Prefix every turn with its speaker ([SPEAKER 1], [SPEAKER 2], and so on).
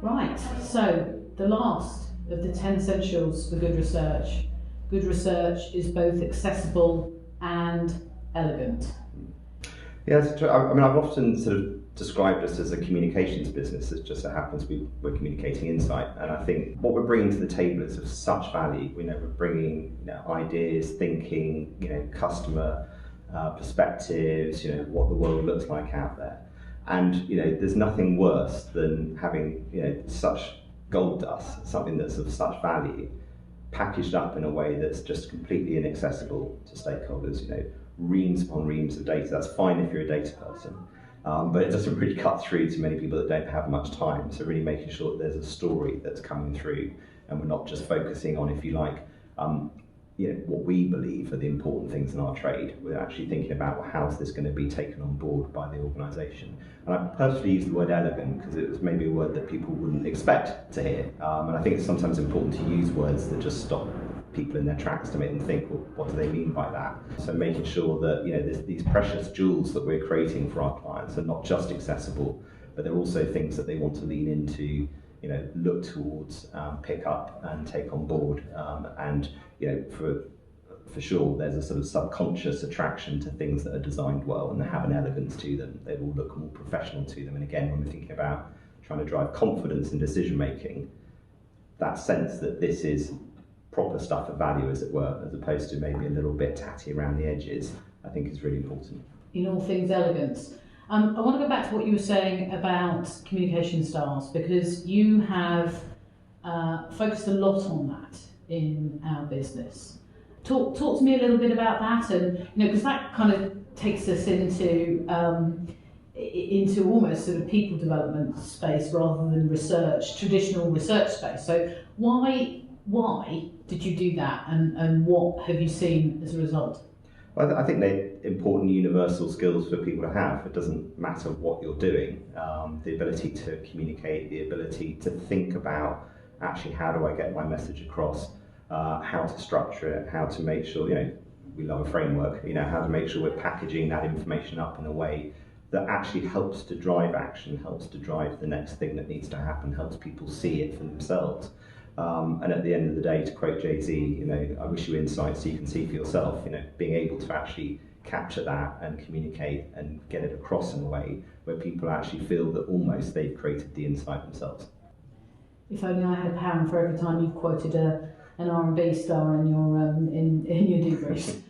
[SPEAKER 1] Right, so the last of the 10 essentials for good research. Good research is both accessible and elegant.
[SPEAKER 2] Yeah, it's true. I mean, I've often sort of described us as a communications business. It just so happens we're communicating insight, and I think what we're bringing to the table is of such value. We're bringing ideas, thinking, customer perspectives, what the world looks like out there, and there's nothing worse than having such gold dust, something that's of such value, packaged up in a way that's just completely inaccessible to stakeholders. Reams upon reams of data. That's fine if you're a data person, but it doesn't really cut through to many people that don't have much time. So really making sure that there's a story that's coming through, and we're not just focusing on, if you like, what we believe are the important things in our trade. We're actually thinking about how is this going to be taken on board by the organisation. And I purposely use the word elegant because it was maybe a word that people wouldn't expect to hear. And I think it's sometimes important to use words that just stop people in their tracks to make them think, well, what do they mean by that? So making sure that these precious jewels that we're creating for our clients are not just accessible, but they're also things that they want to lean into, look towards, pick up and take on board. And for sure, there's a sort of subconscious attraction to things that are designed well and they have an elegance to them. They will look more professional to them. And again, when we're thinking about trying to drive confidence in decision making, that sense that this is proper stuff of value, as it were, as opposed to maybe a little bit tatty around the edges, I think is really important.
[SPEAKER 1] In all things elegance. I want to go back to what you were saying about communication styles, because you have focused a lot on that in our business. Talk to me a little bit about that, and because that kind of takes us into almost sort of people development space rather than traditional research space. So why did you do that, and what have you seen as a result?
[SPEAKER 2] Well, I think they're important universal skills for people to have. It doesn't matter what you're doing. The ability to communicate, the ability to think about actually how do I get my message across, how to structure it, how to make sure, we love a framework, how to make sure we're packaging that information up in a way that actually helps to drive action, helps to drive the next thing that needs to happen, helps people see it for themselves. And at the end of the day, to quote Jay-Z, I wish you insight so you can see for yourself. Being able to actually capture that and communicate and get it across in a way where people actually feel that almost they've created the insight themselves.
[SPEAKER 1] If only I had a pound for every time you've quoted an R&B star in your debriefs.